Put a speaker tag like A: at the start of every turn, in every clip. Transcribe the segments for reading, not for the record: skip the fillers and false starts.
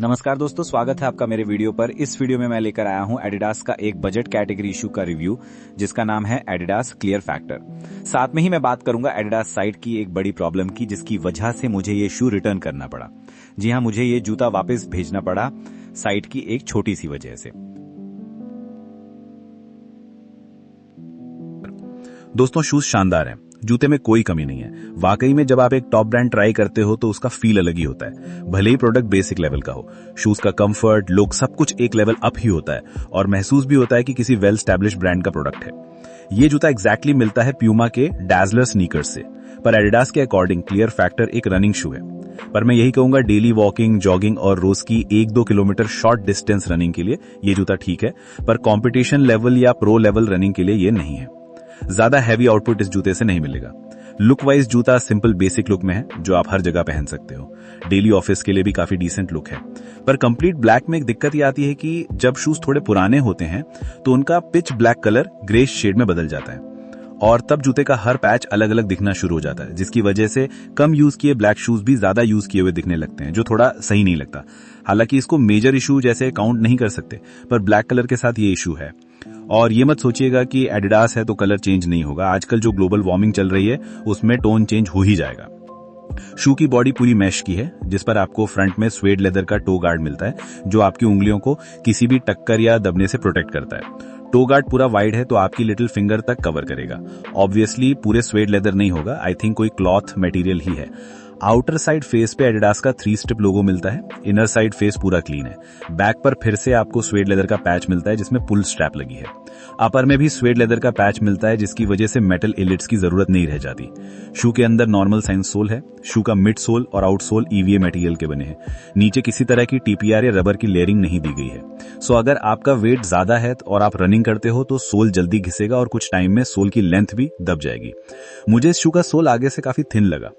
A: नमस्कार दोस्तों, स्वागत है आपका मेरे वीडियो पर। इस वीडियो में मैं लेकर आया हूं एडिडास का एक बजट कैटेगरी इशू का रिव्यू, जिसका नाम है एडिडास क्लियर फैक्टर। साथ में ही मैं बात करूंगा एडिडास साइट की एक बड़ी प्रॉब्लम की, जिसकी वजह से मुझे ये शू रिटर्न करना पड़ा। जी हां, मुझे ये जूता वापस भेजना पड़ा साइट की एक छोटी सी वजह से।
B: दोस्तों, शूज शानदार हैं, जूते में कोई कमी नहीं है। वाकई में जब आप एक टॉप ब्रांड ट्राई करते हो तो उसका फील अलग ही होता है, भले ही प्रोडक्ट बेसिक लेवल का हो। शूज का कंफर्ट, लुक, सब कुछ एक लेवल अप ही होता है और महसूस भी होता है कि किसी वेल स्टैब्लिश्ड ब्रांड का प्रोडक्ट है। ये जूता एग्जैक्टली मिलता है प्यूमा के डैजलर स्नीकर्स से, पर एडिडास के अकॉर्डिंग क्लियर फैक्टर एक रनिंग शू है। पर मैं यही कहूंगा, डेली वॉकिंग, जॉगिंग और रोज की 1-2 किलोमीटर शॉर्ट डिस्टेंस रनिंग के लिए ये जूता ठीक है, पर कॉम्पिटिशन लेवल या प्रो लेवल रनिंग के लिए ये नहीं है। ज्यादा हैवी आउटपुट इस जूते से नहीं मिलेगा। लुक वाइज जूता सिंपल बेसिक लुक में है, जो आप हर जगह पहन सकते हो। डेली ऑफिस के लिए भी काफी डिसेंट लुक है। पर कंप्लीट ब्लैक में एक दिक्कत ये आती है कि जब शूज थोड़े पुराने होते हैं तो उनका pitch black colour grey shade में बदल जाता है और तब जूते का हर पैच अलग अलग दिखना शुरू हो जाता है, जिसकी वजह से कम यूज किए ब्लैक शूज भी ज्यादा यूज किए हुए दिखने लगते हैं, जो थोड़ा सही नहीं लगता। हालांकि इसको मेजर इशू जैसे काउंट नहीं कर सकते, पर ब्लैक कलर के साथ ये इशू है। और ये मत सोचिएगा कि एडिडास है तो कलर चेंज नहीं होगा। आजकल जो ग्लोबल वार्मिंग चल रही है उसमें टोन चेंज हो ही जाएगा। शू की बॉडी पूरी मैश की है, जिस पर आपको फ्रंट में स्वेड लेदर का टो गार्ड मिलता है, जो आपकी उंगलियों को किसी भी टक्कर या दबने से प्रोटेक्ट करता है। टो गार्ड पूरा वाइड है तो आपकी लिटिल फिंगर तक कवर करेगा। ऑब्वियसली पूरे स्वेड लेदर नहीं होगा, आई थिंक कोई क्लॉथ मटेरियल ही है। आउटर साइड फेस पे एडिडास का 3 स्ट्रिप लोगो मिलता है। इनर साइड फेस पूरा क्लीन है। बैक पर फिर से आपको स्वेड लेदर का पैच मिलता है, जिसमें पुल स्ट्रैप लगी है। अपर में भी स्वेड लेदर का पैच मिलता है, जिसकी वजह से मेटल इलिट्स की जरूरत नहीं रह जाती। शू के अंदर नॉर्मल साइज सोल है। शू का मिड सोल और आउट सोल ईवीए मटेरियल के बने हैं। नीचे किसी तरह की टीपीआर या रबर की लेयरिंग नहीं दी गई है। सो अगर आपका वेट ज्यादा है और आप रनिंग करते हो तो सोल जल्दी घिसेगा और कुछ टाइम में सोल की लेंथ भी दब जाएगी। मुझे इस शू का सोल आगे से काफी थिन लगा।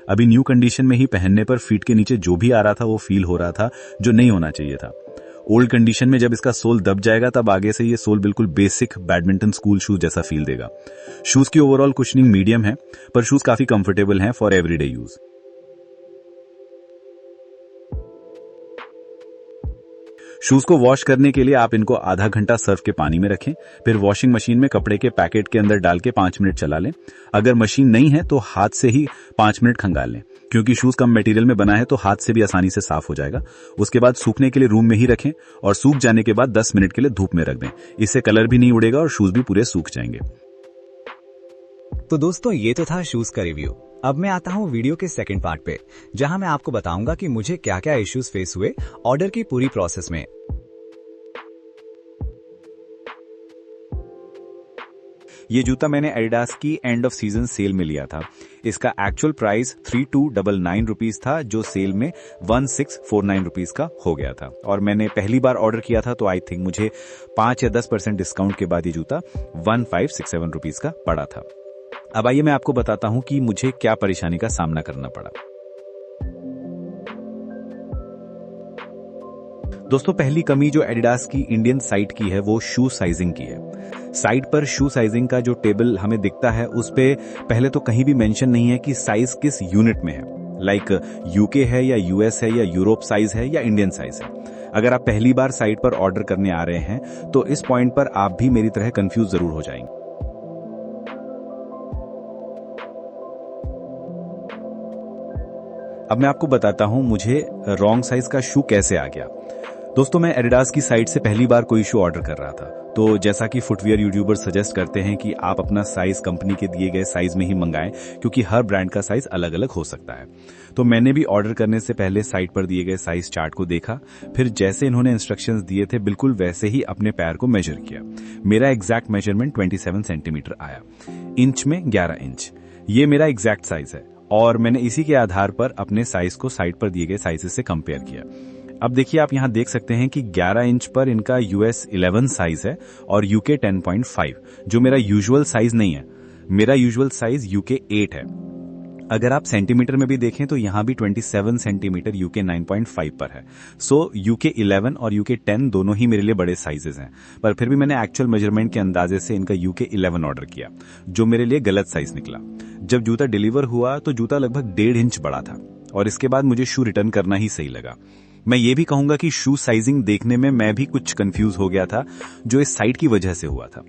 B: अभी न्यू कंडीशन में ही पहनने पर फीट के नीचे जो भी आ रहा था वो फील हो रहा था, जो नहीं होना चाहिए था। ओल्ड कंडीशन में जब इसका सोल दब जाएगा तब आगे से ये सोल बिल्कुल बेसिक बैडमिंटन स्कूल शूज जैसा फील देगा। शूज की ओवरऑल कुशनिंग मीडियम है, पर शूज काफी कंफर्टेबल हैं फॉर एवरीडे यूज। शूज को वॉश करने के लिए आप इनको आधा घंटा सर्फ के पानी में रखें, फिर वॉशिंग मशीन में कपड़े के पैकेट के अंदर डाल के 5 मिनट चला लें। अगर मशीन नहीं है तो हाथ से ही 5 मिनट खंगाल लें, क्योंकि शूज कम मटेरियल में बना है तो हाथ से भी आसानी से साफ हो जाएगा। उसके बाद सूखने के लिए रूम में ही रखें और सूख जाने के बाद 10 मिनट के लिए धूप में रख दें। इससे कलर भी नहीं उड़ेगा और शूज भी पूरे सूख जाएंगे।
A: तो दोस्तों, ये तो था शूज का रिव्यू। अब मैं आता हूँ वीडियो के सेकंड पार्ट पे, जहां मैं आपको बताऊंगा कि मुझे क्या क्या इश्यूज फेस हुए ऑर्डर की पूरी प्रोसेस में। ये जूता मैंने एडिडास की एंड ऑफ सीजन सेल में लिया था। इसका एक्चुअल प्राइस 3299 रुपीज था, जो सेल में 1649 रुपीज का हो गया था। और मैंने पहली बार ऑर्डर किया था तो आई थिंक मुझे 5 या 10% डिस्काउंट के बाद ये जूता 1567 रुपीज का पड़ा था। अब आइए मैं आपको बताता हूं कि मुझे क्या परेशानी का सामना करना पड़ा। दोस्तों, पहली कमी जो एडिडास की इंडियन साइट की है वो शू साइजिंग की है। साइट पर शू साइजिंग का जो टेबल हमें दिखता है उस पे पहले तो कहीं भी मेंशन नहीं है कि साइज किस यूनिट में है, लाइक यूके है या यूएस है या यूरोप साइज है या इंडियन साइज है। अगर आप पहली बार साइट पर ऑर्डर करने आ रहे हैं तो इस पॉइंट पर आप भी मेरी तरह कंफ्यूज जरूर हो जाएंगे। अब मैं आपको बताता हूं मुझे रॉन्ग साइज का शू कैसे आ गया। दोस्तों, मैं एडिडास की साइट से पहली बार कोई शू ऑर्डर कर रहा था, तो जैसा कि फुटवियर यूट्यूबर सजेस्ट करते हैं कि आप अपना साइज कंपनी के दिए गए साइज में ही मंगाएं, क्योंकि हर ब्रांड का साइज अलग अलग हो सकता है। तो मैंने भी ऑर्डर करने से पहले साइट पर दिए गए साइज चार्ट को देखा, फिर जैसे इन्होंने इंस्ट्रक्शंस दिए थे बिल्कुल वैसे ही अपने पैर को मेजर किया। मेरा एग्जैक्ट मेजरमेंट 27 सेंटीमीटर आया, इंच में 11 इंच। ये मेरा एग्जैक्ट साइज है और मैंने इसी के आधार पर अपने साइज को साइट पर दिए गए साइज से कंपेयर किया। अब देखिए, आप यहां देख सकते हैं कि 11 इंच पर इनका यूएस 11 साइज है और यूके 10.5, जो मेरा यूजुअल साइज नहीं है। मेरा यूजुअल साइज यूके 8 है। अगर आप सेंटीमीटर में भी देखें तो यहां भी 27 सेंटीमीटर यूके 9.5 पर है। सो यूके 11 और यूके 10 दोनों ही मेरे लिए बड़े साइजेस हैं, पर फिर भी मैंने एक्चुअल मेजरमेंट के अंदाजे से इनका यूके 11 ऑर्डर किया, जो मेरे लिए गलत साइज निकला। जब जूता डिलीवर हुआ तो जूता लगभग 1.5 इंच बड़ा था और इसके बाद मुझे शू रिटर्न करना ही सही लगा। मैं ये भी कहूंगा कि शू साइजिंग देखने में मैं भी कुछ कंफ्यूज हो गया था, जो इस साइट की वजह से हुआ था।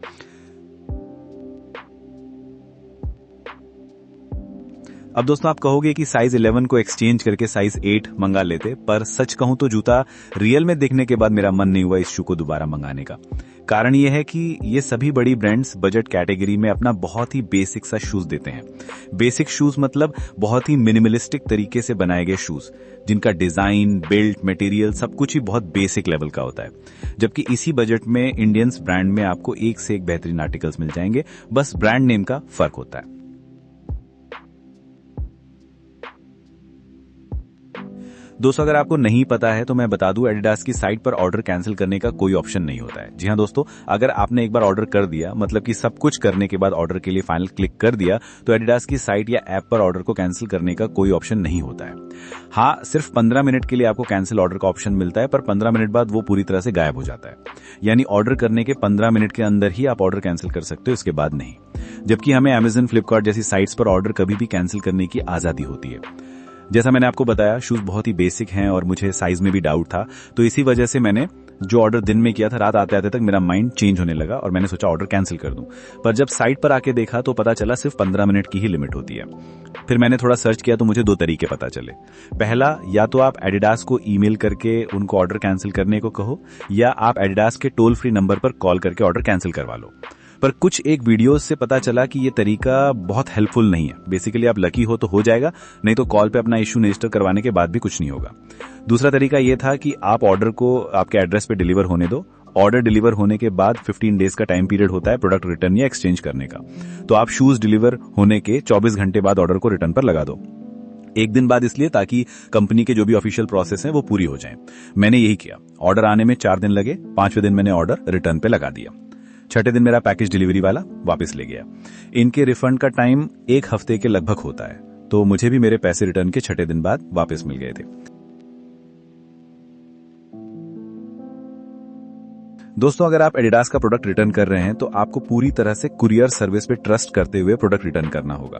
A: अब दोस्तों आप कहोगे कि साइज 11 को एक्सचेंज करके साइज 8 मंगा लेते, पर सच कहूं तो जूता रियल में देखने के बाद मेरा मन नहीं हुआ इस शू को दोबारा मंगाने का। कारण यह है कि ये सभी बड़ी ब्रांड्स बजट कैटेगरी में अपना बहुत ही बेसिक सा शूज देते हैं। बेसिक शूज मतलब बहुत ही मिनिमलिस्टिक तरीके से बनाए गए शूज, जिनका डिजाइन, बिल्ट, मटेरियल सब कुछ ही बहुत बेसिक लेवल का होता है। जबकि इसी बजट में इंडियंस ब्रांड में आपको एक से एक बेहतरीन आर्टिकल्स मिल जाएंगे, बस ब्रांड नेम का फर्क होता है। दोस्तों अगर आपको नहीं पता है तो मैं बता दूं, एडिडास की साइट पर ऑर्डर कैंसिल करने का कोई ऑप्शन नहीं होता है। जी हां दोस्तों, अगर आपने एक बार ऑर्डर कर दिया, मतलब कि सब कुछ करने के बाद ऑर्डर के लिए फाइनल क्लिक कर दिया, तो एडिडास की साइट या ऐप पर ऑर्डर को कैंसिल करने का कोई ऑप्शन नहीं होता है। हाँ, सिर्फ 15 मिनट के लिए आपको कैंसिल ऑर्डर का ऑप्शन मिलता है, पर 15 मिनट बाद वो पूरी तरह से गायब हो जाता है। यानी ऑर्डर करने के 15 मिनट के अंदर ही आप ऑर्डर कैंसिल कर सकते हो, इसके बाद नहीं। जबकि हमें अमेजन, फ्लिपकार्ट जैसी साइट्स पर ऑर्डर कभी भी कैंसिल करने की आजादी होती है। जैसा मैंने आपको बताया, शूज बहुत ही बेसिक हैं और मुझे साइज में भी डाउट था, तो इसी वजह से मैंने जो ऑर्डर दिन में किया था, रात आते आते तक मेरा माइंड चेंज होने लगा और मैंने सोचा ऑर्डर कैंसिल कर दूं। पर जब साइट पर आके देखा तो पता चला सिर्फ 15 मिनट की ही लिमिट होती है। फिर मैंने थोड़ा सर्च किया तो मुझे 2 तरीके पता चले। पहला, या तो आप एडिडास को ईमेल करके उनको ऑर्डर कैंसिल करने को कहो, या आप एडिडास के टोल फ्री नंबर पर कॉल करके ऑर्डर कैंसिल करवा लो। पर कुछ एक वीडियोस से पता चला कि ये तरीका बहुत हेल्पफुल नहीं है। बेसिकली आप लकी हो तो हो जाएगा, नहीं तो कॉल पे अपना इश्यू रजिस्टर करवाने के बाद भी कुछ नहीं होगा। दूसरा तरीका ये था कि आप ऑर्डर को आपके एड्रेस पे डिलीवर होने दो। ऑर्डर डिलीवर होने के बाद 15 डेज का टाइम पीरियड होता है प्रोडक्ट रिटर्न या एक्सचेंज करने का। तो आप शूज डिलीवर होने के 24 घंटे बाद ऑर्डर को रिटर्न पर लगा दो। एक दिन बाद इसलिए ताकि कंपनी के जो भी ऑफिशियल प्रोसेस हैं वो पूरी हो जाएं। मैंने यही किया। ऑर्डर आने में 4 दिन लगे, 5वें दिन मैंने ऑर्डर रिटर्न पे लगा दिया। 6ठे दिन मेरा पैकेज डिलीवरी वाला वापस ले गया। इनके रिफंड का टाइम 1 हफ्ते के लगभग होता है, तो मुझे भी मेरे पैसे रिटर्न के 6ठे दिन बाद वापस मिल गए थे। दोस्तों अगर आप एडिडास का प्रोडक्ट रिटर्न कर रहे हैं तो आपको पूरी तरह से कुरियर सर्विस पे ट्रस्ट करते हुए प्रोडक्ट रिटर्न करना होगा।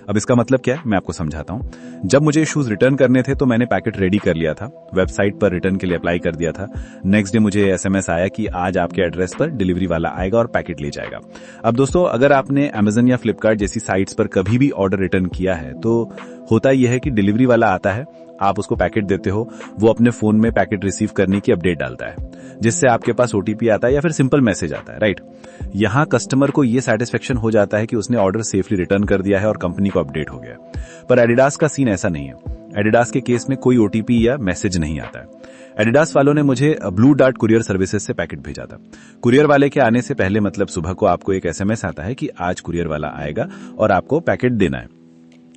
A: अब इसका मतलब क्या है, मैं आपको समझाता हूं। जब मुझे शूज रिटर्न करने थे तो मैंने पैकेट रेडी कर लिया था, वेबसाइट पर रिटर्न के लिए अप्लाई कर दिया था। नेक्स्ट डे मुझे SMS आया कि आज आपके एड्रेस पर डिलीवरी वाला आएगा और पैकेट ले जाएगा। अब दोस्तों अगर आपने अमेजन या फ्लिपकार्ट जैसी साइट्स पर कभी भी ऑर्डर रिटर्न किया है तो होता यह है कि डिलीवरी वाला आता है, आप उसको पैकेट देते हो, वो अपने फोन में पैकेट रिसीव करने की अपडेट डालता है, जिससे आपके पास OTP आता है या फिर सिंपल मैसेज आता है, राइट। यहां कस्टमर को यह सेटिस्फेक्शन हो जाता है कि उसने ऑर्डर सेफली रिटर्न कर दिया है और कंपनी को अपडेट हो गया। पर एडिडास का सीन ऐसा नहीं है। एडिडास के केस में कोई OTP या मैसेज नहीं आता है। एडिडास वालों ने मुझे ब्लू डार्ट कुरियर सर्विसेज से पैकेट भेजा था। कुरियर वाले के आने से पहले, मतलब सुबह को, आपको एक SMS आता है कि आज कुरियर वाला आएगा और आपको पैकेट देना है।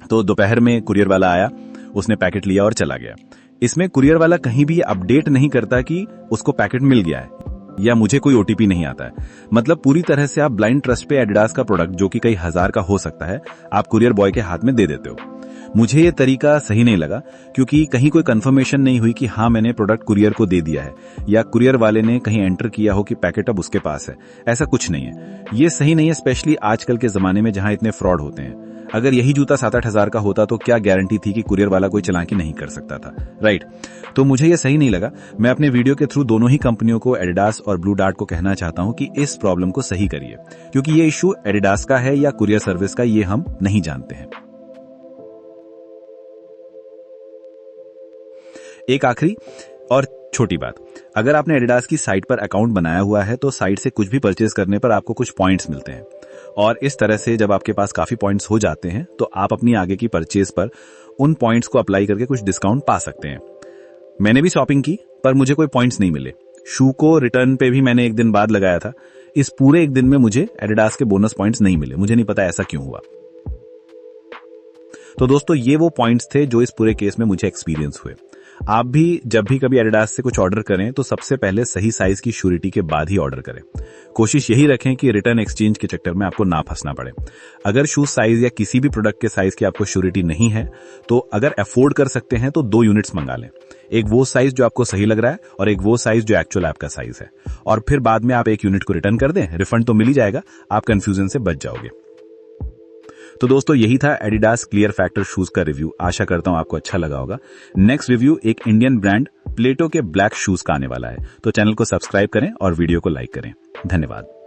A: तो दोपहर में कुरियर वाला आया, उसने पैकेट लिया और चला गया। इसमें कुरियर वाला कहीं भी अपडेट नहीं करता कि उसको पैकेट मिल गया है या मुझे कोई OTP नहीं आता है। मतलब पूरी तरह से आप ब्लाइंड ट्रस्ट पे एडिडास का प्रोडक्ट, जो कि कई हजार का हो सकता है, आप कुरियर बॉय के हाथ में दे देते हो। मुझे ये तरीका सही नहीं लगा, क्योंकि कहीं कोई कंफर्मेशन नहीं हुई कि हाँ मैंने प्रोडक्ट कुरियर को दे दिया है, या कुरियर वाले ने कहीं एंटर किया हो कि पैकेट अब उसके पास है। ऐसा कुछ नहीं है। ये सही नहीं है, स्पेशली आजकल के जमाने में जहां इतने फ्रॉड होते हैं। अगर यही जूता 7-8 हजार का होता तो क्या गारंटी थी कि कुरियर वाला कोई चालाकी नहीं कर सकता था, राइट। तो मुझे ये सही नहीं लगा। मैं अपने वीडियो के थ्रू दोनों ही कंपनियों को, एडिडास और ब्लू डार्ट को, कहना चाहता हूं कि इस प्रॉब्लम को सही करिए, क्योंकि ये इशू एडिडास का है या कुरियर सर्विस का, ये हम नहीं जानते हैं। एक आखिरी और छोटी बात, अगर आपने एडिडास की साइट पर अकाउंट बनाया हुआ है तो साइट से कुछ भी परचेज करने पर आपको कुछ पॉइंट्स मिलते हैं, और इस तरह से जब आपके पास काफी पॉइंट्स हो जाते हैं तो आप अपनी आगे की परचेज पर उन पॉइंट्स को अप्लाई करके कुछ डिस्काउंट पा सकते हैं। मैंने भी शॉपिंग की, पर मुझे कोई पॉइंट्स नहीं मिले। शू को रिटर्न पे भी मैंने एक दिन बाद लगाया था। इस पूरे एक दिन में मुझे एडिडास के बोनस पॉइंट्स नहीं मिले। मुझे नहीं पता ऐसा क्यों हुआ। तो दोस्तों ये वो पॉइंट्स थे जो इस पूरे केस में मुझे एक्सपीरियंस हुए। आप भी जब भी कभी एडिडास से कुछ ऑर्डर करें तो सबसे पहले सही साइज की श्योरिटी के बाद ही ऑर्डर करें। कोशिश यही रखें कि रिटर्न एक्सचेंज के चक्कर में आपको ना फंसना पड़े। अगर शूज साइज या किसी भी प्रोडक्ट के साइज की आपको श्योरिटी नहीं है तो अगर अफोर्ड कर सकते हैं तो 2 यूनिट्स मंगा लें। एक वो साइज जो आपको सही लग रहा है और एक वो साइज जो एक्चुअल आपका साइज है, और फिर बाद में आप एक यूनिट को रिटर्न कर दें। रिफंड तो मिल ही जाएगा, आप कंफ्यूजन से बच जाओगे।
B: तो दोस्तों यही था एडिडास क्लियर फैक्टर शूज का रिव्यू। आशा करता हूं आपको अच्छा लगा होगा। नेक्स्ट रिव्यू एक इंडियन ब्रांड प्लेटो के ब्लैक शूज का आने वाला है, तो चैनल को सब्सक्राइब करें और वीडियो को लाइक करें। धन्यवाद।